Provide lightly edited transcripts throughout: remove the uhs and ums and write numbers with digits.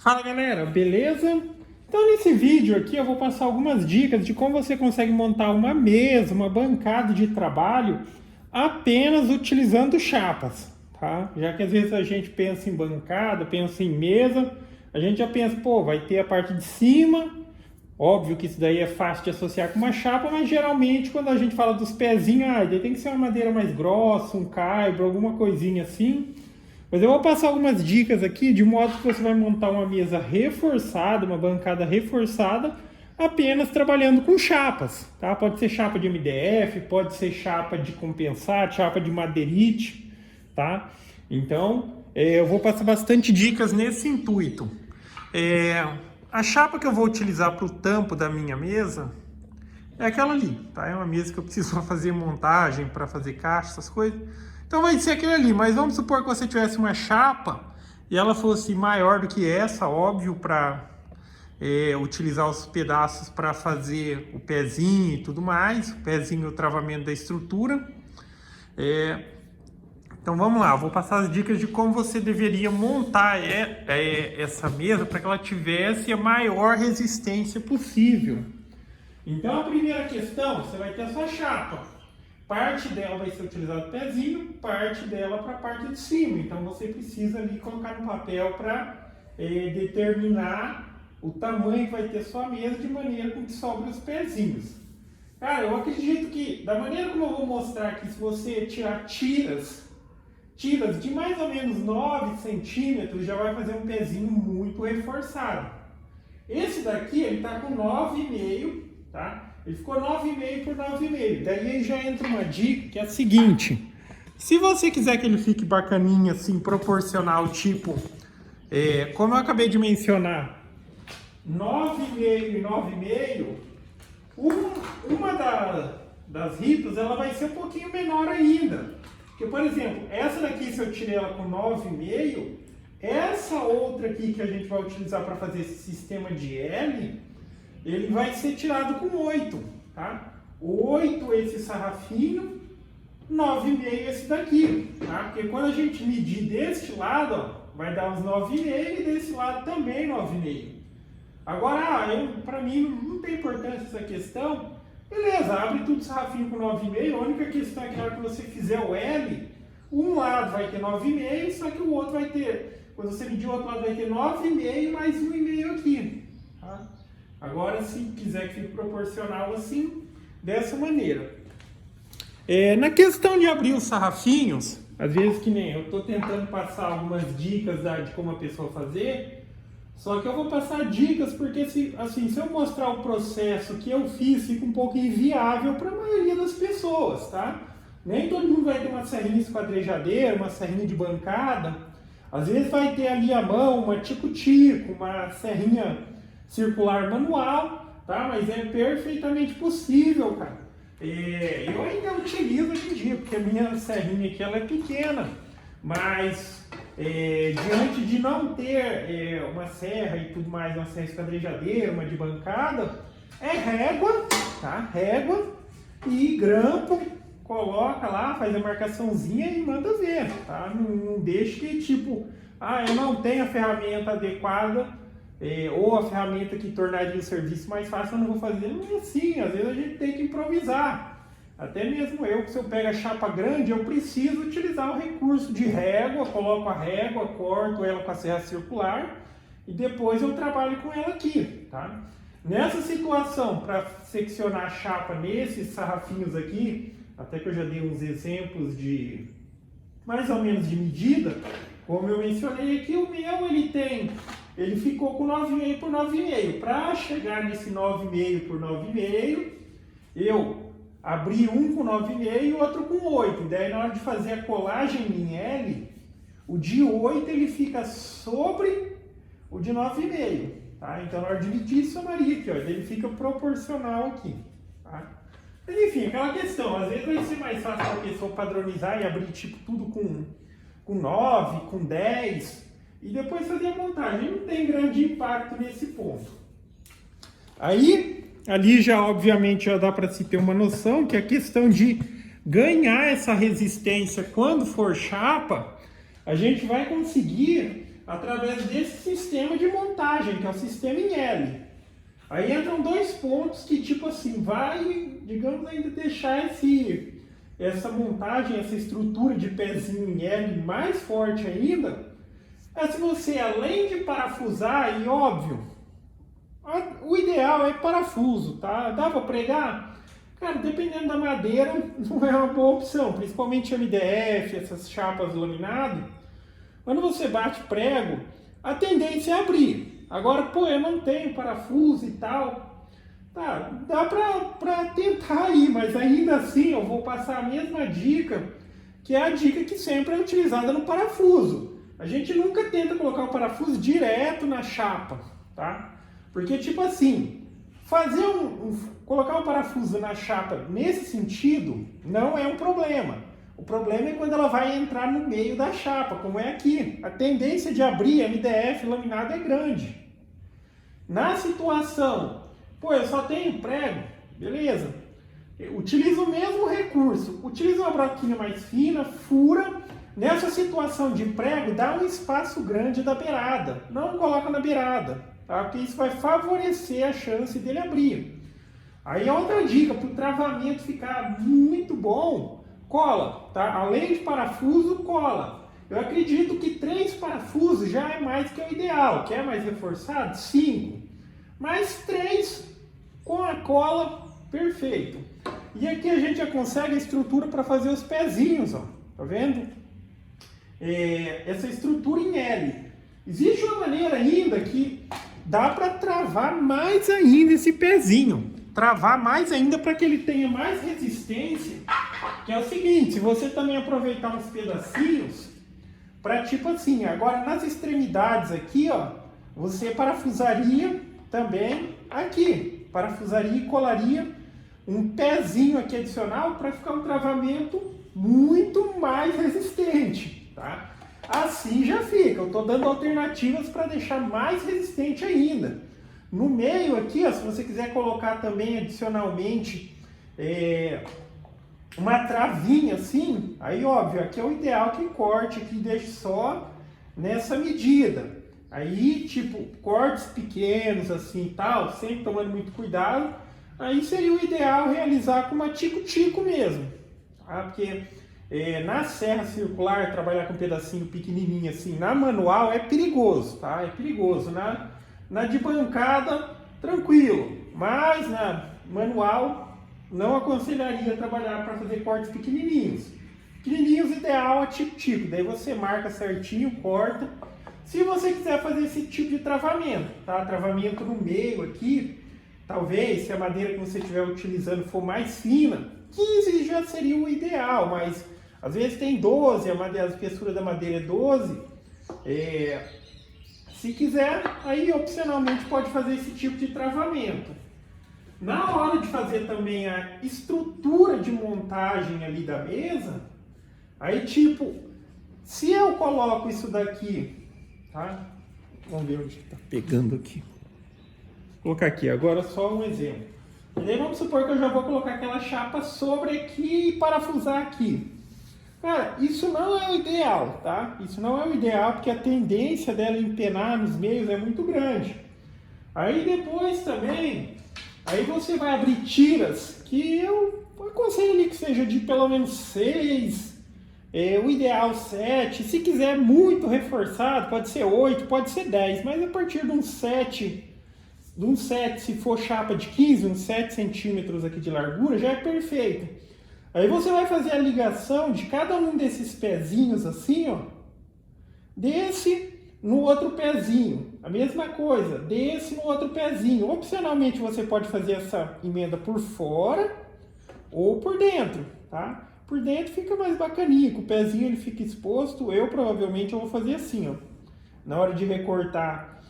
Fala galera, beleza? Então nesse vídeo aqui eu vou passar algumas dicas de como você consegue montar uma mesa, uma bancada de trabalho apenas utilizando chapas, tá? Já que às vezes a gente pensa em bancada, pensa em mesa, a gente já pensa, pô, vai ter a parte de cima, óbvio que isso daí é fácil de associar com uma chapa, mas geralmente quando a gente fala dos pezinhos, daí tem que ser uma madeira mais grossa, um caibro, alguma coisinha assim. Mas eu vou passar algumas dicas aqui de modo que você vai montar uma mesa reforçada, uma bancada reforçada, apenas trabalhando com chapas, tá? Pode ser chapa de MDF, pode ser chapa de compensar, chapa de madeirite, tá? Então, eu vou passar bastante dicas nesse intuito. A chapa que eu vou utilizar para o tampo da minha mesa é aquela ali, tá? É uma mesa que eu preciso fazer montagem para fazer caixa, essas coisas. Então vai ser aquele ali, mas vamos supor que você tivesse uma chapa e ela fosse maior do que essa, óbvio, para utilizar os pedaços para fazer o pezinho e tudo mais, o pezinho e o travamento da estrutura. Então vamos lá, vou passar as dicas de como você deveria montar essa mesa para que ela tivesse a maior resistência possível. Então a primeira questão, você vai ter a sua chapa. Parte dela vai ser utilizado o pezinho, parte dela para a parte de cima. Então você precisa ali colocar no papel para determinar o tamanho que vai ter sua mesa de maneira com que sobre os pezinhos. Cara, eu acredito que da maneira como eu vou mostrar aqui, se você tirar tiras de mais ou menos 9 centímetros, já vai fazer um pezinho muito reforçado. Esse daqui, ele está com 9,5, tá? Ele ficou 9,5 por 9,5. Daí já entra uma dica que é a seguinte. Se você quiser que ele fique bacaninha, assim, proporcional, tipo, como eu acabei de mencionar, 9,5 e 9,5, uma das ripas, ela vai ser um pouquinho menor ainda. Porque, por exemplo, essa daqui, se eu tirei ela com 9,5, essa outra aqui que a gente vai utilizar para fazer esse sistema de L, ele vai ser tirado com 8, tá? 8 esse sarrafinho, 9,5 esse daqui, tá? Porque quando a gente medir deste lado, ó, vai dar uns 9,5 e desse lado também 9,5. Agora, para mim não tem importância essa questão. Beleza, abre tudo sarrafinho com 9,5, a única questão é que na hora que você fizer o L, um lado vai ter 9,5, só que o outro vai ter, quando você medir o outro lado vai ter 9,5 mais 1,5 aqui, tá? Agora, se quiser que fique proporcional assim, dessa maneira. Na questão de abrir os sarrafinhos, às vezes que nem eu estou tentando passar algumas dicas de como a pessoa fazer, só que eu vou passar dicas porque se eu mostrar o processo que eu fiz, fica um pouco inviável para a maioria das pessoas, tá? Nem todo mundo vai ter uma serrinha esquadrejadeira, uma serrinha de bancada. Às vezes vai ter ali à mão uma tico-tico, uma serrinha circular manual, tá? Mas é perfeitamente possível, cara. Eu ainda utilizo hoje em dia, porque a minha serrinha aqui ela é pequena, mas diante de não ter uma serra e tudo mais, uma serra esquadrejadeira, uma de bancada, é régua, tá? Régua e grampo, coloca lá, faz a marcaçãozinha e manda ver, tá? Não deixe que tipo, eu não tenho a ferramenta adequada, ou a ferramenta que tornaria o serviço mais fácil, eu não vou fazer. Não é assim, às vezes a gente tem que improvisar. Até mesmo eu, que se eu pego a chapa grande, eu preciso utilizar o recurso de régua, coloco a régua, corto ela com a serra circular e depois eu trabalho com ela aqui, tá? Nessa situação, para seccionar a chapa nesses sarrafinhos aqui, até que eu já dei uns exemplos de mais ou menos de medida, como eu mencionei aqui, o meu ele ficou com 9,5 por 9,5. Para chegar nesse 9,5 por 9,5, eu abri um com 9,5 e o outro com 8. Daí na hora de fazer a colagem em L, o de 8 ele fica sobre o de 9,5. Tá? Então na hora de medir, somaria aqui, ó, ele fica proporcional aqui. Tá? Mas enfim, aquela questão, às vezes vai ser mais fácil para a pessoa padronizar e abrir tipo tudo com 9, com 10 e depois fazer a montagem. Não tem grande impacto nesse ponto. Aí, ali já obviamente já dá para se ter uma noção que a questão de ganhar essa resistência quando for chapa, a gente vai conseguir através desse sistema de montagem. montagem, que é o sistema em L. Aí entram dois pontos que, tipo assim, vai, digamos, ainda deixar essa montagem, essa estrutura de pezinho em L mais forte ainda. É se você, além de parafusar, e óbvio, o ideal é parafuso, tá? Dá para pregar? Cara, dependendo da madeira, não é uma boa opção, principalmente MDF, essas chapas laminadas. Quando você bate prego, a tendência é abrir. Agora, pô, eu não tenho parafuso e tal. Tá, dá pra tentar aí, mas ainda assim eu vou passar a mesma dica, que é a dica que sempre é utilizada no parafuso. A gente nunca tenta colocar o parafuso direto na chapa, tá? Porque, tipo assim, colocar um parafuso na chapa nesse sentido não é um problema. O problema é quando ela vai entrar no meio da chapa, como é aqui. A tendência de abrir MDF laminado é grande. Na situação, pô, eu só tenho prego, beleza. Utiliza o mesmo recurso. Utiliza uma broquinha mais fina, fura. Nessa situação de prego, dá um espaço grande da beirada. Não coloca na beirada, tá? Porque isso vai favorecer a chance dele abrir. Aí outra dica, para o travamento ficar muito bom, cola, tá? Além de parafuso, cola. Eu acredito que 3 parafusos já é mais que o ideal. Quer mais reforçado? 5. Mas 3 com a cola, perfeito. E aqui a gente já consegue a estrutura para fazer os pezinhos, ó. Tá vendo? Essa estrutura em L. Existe uma maneira ainda que dá para travar mais ainda esse pezinho. Travar mais ainda para que ele tenha mais resistência. Que é o seguinte, se você também aproveitar uns pedacinhos, para tipo assim, agora nas extremidades aqui, ó, você parafusaria também aqui. Parafusaria e colaria um pezinho aqui adicional para ficar um travamento muito mais resistente. Tá? Assim já fica. Eu estou dando alternativas para deixar mais resistente ainda. No meio aqui, ó, se você quiser colocar também adicionalmente uma travinha assim, aí óbvio, aqui é o ideal que corte, que deixe só nessa medida. Aí, tipo, cortes pequenos assim e tal, sempre tomando muito cuidado, aí seria o ideal realizar com uma tico-tico mesmo. Tá? Porque na serra circular, trabalhar com um pedacinho pequenininho assim, na manual é perigoso, tá? É perigoso. Na de bancada, tranquilo. Mas na manual, não aconselharia trabalhar para fazer cortes pequenininhos. Pequenininhos, ideal é tipo. Daí você marca certinho, corta. Se você quiser fazer esse tipo de travamento, tá? Travamento no meio aqui, talvez, se a madeira que você estiver utilizando for mais fina, 15 já seria o ideal, mas às vezes tem 12, a espessura da madeira é 12. Se quiser, aí opcionalmente pode fazer esse tipo de travamento. Na hora de fazer também a estrutura de montagem ali da mesa, aí tipo, se eu coloco isso daqui, tá? Vamos ver onde está pegando aqui. Vou colocar aqui, agora só um exemplo. E aí vamos supor que eu já vou colocar aquela chapa sobre aqui e parafusar aqui. Cara, isso não é o ideal, tá? Isso não é o ideal porque a tendência dela empenar nos meios é muito grande. Aí depois também, aí você vai abrir tiras que eu aconselho ali que seja de pelo menos 6, o ideal 7. Se quiser muito reforçado, pode ser 8, pode ser 10, mas a partir de um 7, se for chapa de 15, uns 7 centímetros aqui de largura, já é perfeito. Aí você vai fazer a ligação de cada um desses pezinhos assim, ó, desse no outro pezinho, a mesma coisa, desse no outro pezinho. Opcionalmente você pode fazer essa emenda por fora ou por dentro, tá? Por dentro fica mais bacaninha, com o pezinho ele fica exposto. Eu provavelmente vou fazer assim, ó, na hora de recortar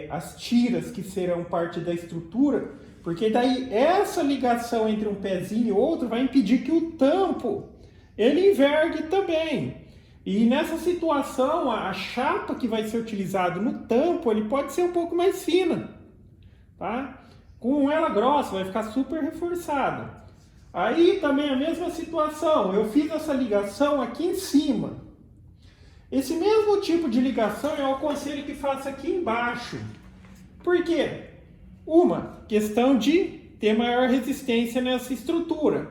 as tiras que serão parte da estrutura, porque daí essa ligação entre um pezinho e outro vai impedir que o tampo ele envergue também. E nessa situação, a chapa que vai ser utilizada no tampo, ele pode ser um pouco mais fina, tá? Com ela grossa, vai ficar super reforçada. Aí também a mesma situação, eu fiz essa ligação aqui em cima. Esse mesmo tipo de ligação eu aconselho que faça aqui embaixo. Por quê? Uma, questão de ter maior resistência nessa estrutura.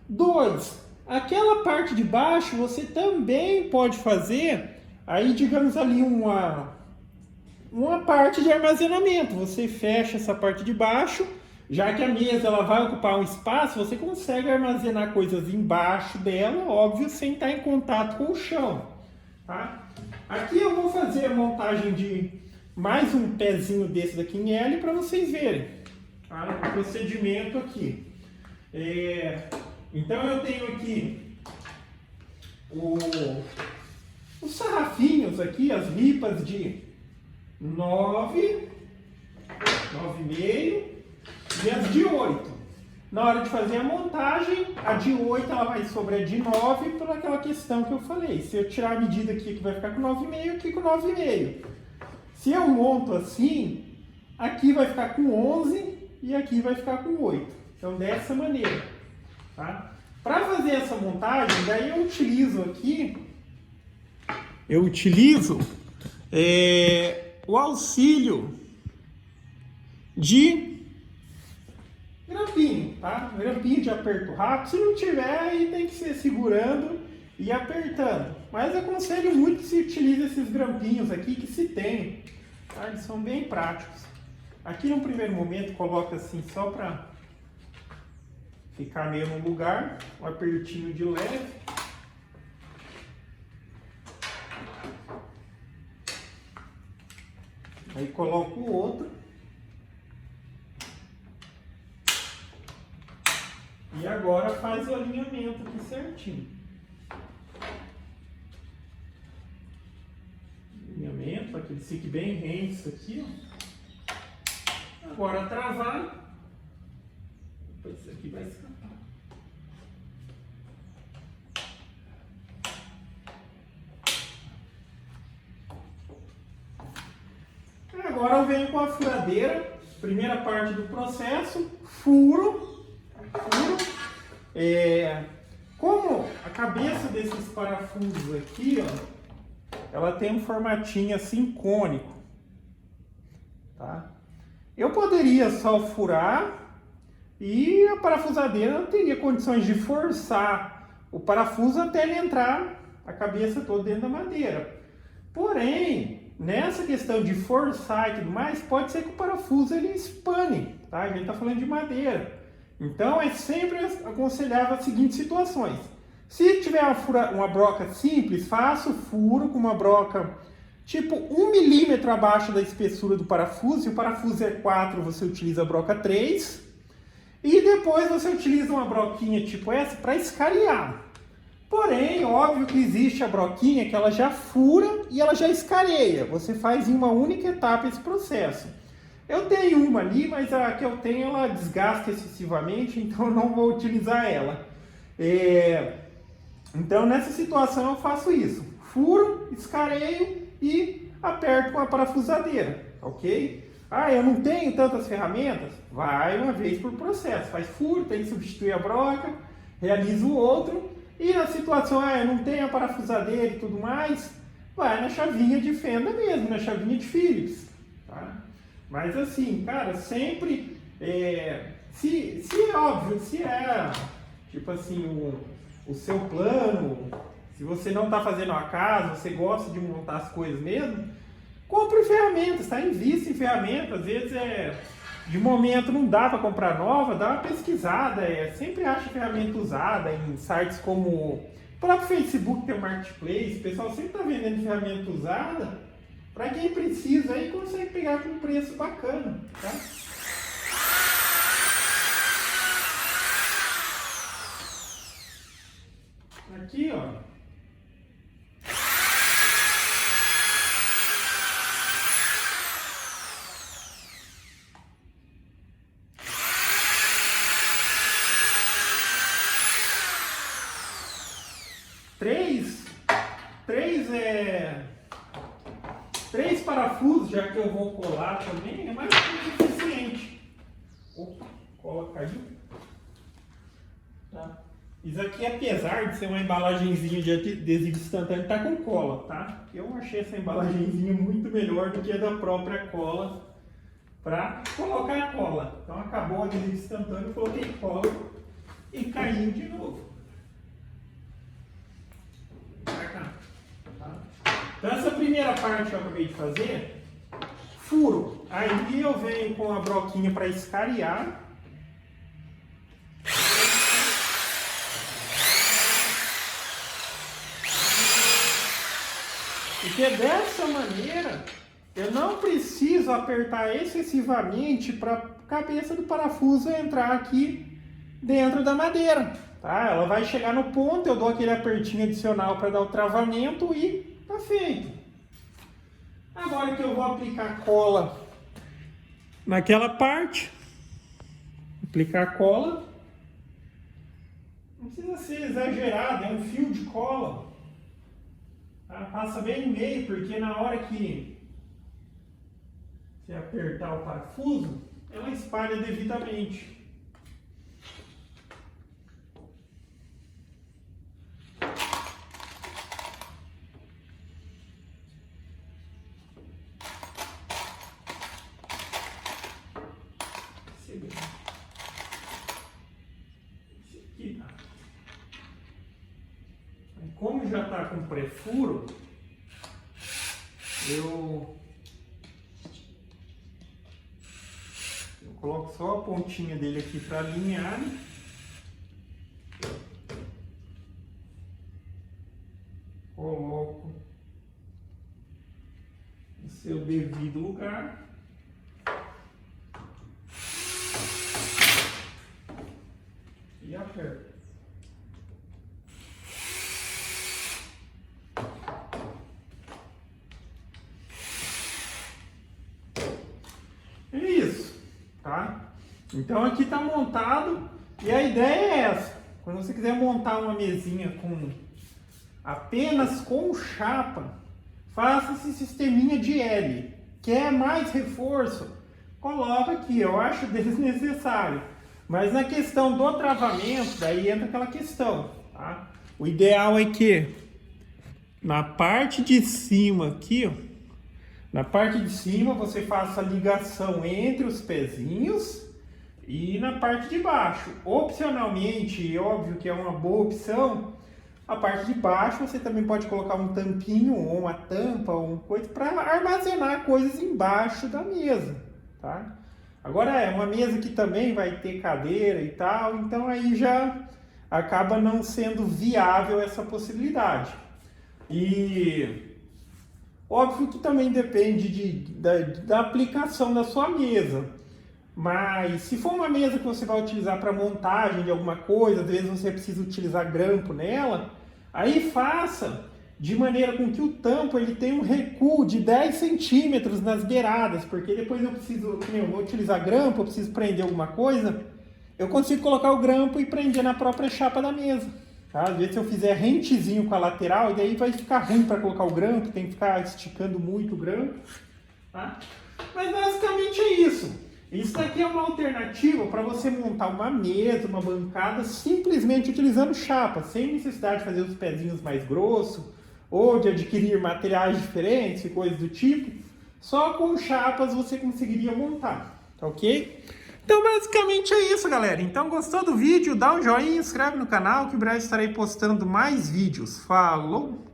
2, aquela parte de baixo você também pode fazer, aí digamos ali uma parte de armazenamento. Você fecha essa parte de baixo, já que a mesa ela vai ocupar um espaço, você consegue armazenar coisas embaixo dela, óbvio, sem estar em contato com o chão. Tá? Aqui eu vou fazer a montagem de mais um pezinho desse daqui em L para vocês verem, tá? O procedimento aqui. Então eu tenho aqui os sarrafinhos aqui, as ripas de 9, 9,5 e as de 8. Na hora de fazer a montagem, a de 8 ela vai sobre a de 9 por aquela questão que eu falei. Se eu tirar a medida aqui que vai ficar com 9,5, aqui com 9,5. Se eu monto assim, aqui vai ficar com 11 e aqui vai ficar com 8. Então dessa maneira. Tá? Para fazer essa montagem, daí eu utilizo aqui, o auxílio de grampinho, tá? Grampinho de aperto rápido. Se não tiver, aí tem que ser segurando e apertando. Mas eu aconselho muito que se utilize esses grampinhos aqui, que se tem, tá? Eles são bem práticos. Aqui no primeiro momento coloca assim só para ficar meio no lugar, um apertinho de leve. Aí coloco o outro. E agora faz o alinhamento aqui certinho. Alinhamento, para que ele fique bem rente aqui, ó. Agora travar. Isso aqui vai escapar. Agora eu venho com a furadeira, primeira parte do processo, furo. Como a cabeça desses parafusos aqui, ó, ela tem um formatinho assim cônico, tá? Eu poderia só furar e a parafusadeira não teria condições de forçar o parafuso até ele entrar a cabeça toda dentro da madeira. Porém, nessa questão de forçar e tudo mais, pode ser que o parafuso ele espane, tá? A gente está falando de madeira. Então é sempre aconselhável as seguintes situações. Se tiver uma broca simples, faça o furo com uma broca tipo 1 milímetro abaixo da espessura do parafuso. Se o parafuso é 4, você utiliza a broca 3. E depois você utiliza uma broquinha tipo essa para escarear. Porém, óbvio que existe a broquinha que ela já fura e ela já escareia. Você faz em uma única etapa esse processo. Eu tenho uma ali, mas a que eu tenho ela desgasta excessivamente, então eu não vou utilizar ela. Então nessa situação eu faço isso. Furo, escareio e aperto com a parafusadeira, ok? Ah, eu não tenho tantas ferramentas? Vai uma vez por processo. Faz furo, tem que substituir a broca, realiza o outro. E na situação, eu não tenho a parafusadeira e tudo mais, vai na chavinha de fenda mesmo, na chavinha de Phillips, tá? Mas assim, cara, sempre, se é óbvio, se é, tipo assim, o seu plano, se você não está fazendo a casa, você gosta de montar as coisas mesmo, compre ferramentas, tá? Invista em ferramentas, às vezes de momento não dá para comprar nova, dá uma pesquisada, sempre acha ferramenta usada em sites como o próprio Facebook, tem o Marketplace, o pessoal sempre está vendendo ferramenta usada. Para quem precisa aí, consegue pegar com um preço bacana, tá? Aqui, ó. Três parafusos, já que eu vou colar também, é mais que suficiente. Opa, cola caiu. Tá. Isso aqui, apesar de ser uma embalagenzinha de adesivo instantâneo, tá com cola, tá? Eu achei essa embalagenzinha muito melhor do que a da própria cola para colocar a cola. Então acabou a adesivo instantâneo, coloquei cola e caiu de novo. Pra cá, tá? Então essa primeira parte que eu acabei de fazer, furo. Aí eu venho com a broquinha para escariar. Porque dessa maneira eu não preciso apertar excessivamente para a cabeça do parafuso entrar aqui dentro da madeira, tá? Ela vai chegar no ponto, eu dou aquele apertinho adicional para dar o travamento e tá feito. Agora que eu vou aplicar cola naquela parte, aplicar cola, não precisa ser exagerado, é um fio de cola. Tá? Passa bem no meio, porque na hora que você apertar o parafuso, ela espalha devidamente. Esse aqui, tá? Como já está com pré-furo, eu coloco só a pontinha dele aqui para alinhar. Coloco no seu devido lugar. E aperto. É isso, tá? Então aqui está montado e a ideia é essa. Quando você quiser montar uma mesinha apenas com chapa, faça esse sisteminha de L. Quer mais reforço? Coloca aqui, eu acho desnecessário. Mas na questão do travamento, daí entra aquela questão, tá? O ideal é que na parte de cima aqui, ó, na parte de cima você faça a ligação entre os pezinhos e na parte de baixo. Opcionalmente, óbvio que é uma boa opção, a parte de baixo você também pode colocar um tampinho ou uma tampa ou uma coisa para armazenar coisas embaixo da mesa, tá? Agora é uma mesa que também vai ter cadeira e tal, então aí já acaba não sendo viável essa possibilidade. E óbvio que também depende da aplicação da sua mesa. Mas se for uma mesa que você vai utilizar para montagem de alguma coisa, às vezes você precisa utilizar grampo nela, aí faça de maneira com que o tampo ele tenha um recuo de 10 centímetros nas beiradas, porque depois eu vou utilizar grampo, eu preciso prender alguma coisa, eu consigo colocar o grampo e prender na própria chapa da mesa. Tá? Às vezes se eu fizer rentezinho com a lateral, e daí vai ficar ruim para colocar o grampo, tem que ficar esticando muito o grampo. Tá? Mas basicamente é isso. Isso daqui é uma alternativa para você montar uma mesa, uma bancada, simplesmente utilizando chapa, sem necessidade de fazer os pezinhos mais grossos, ou de adquirir materiais diferentes e coisas do tipo. Só com chapas você conseguiria montar, tá ok? Então basicamente é isso, galera. Então gostou do vídeo? Dá um joinha, inscreve no canal que em breve estarei postando mais vídeos. Falou!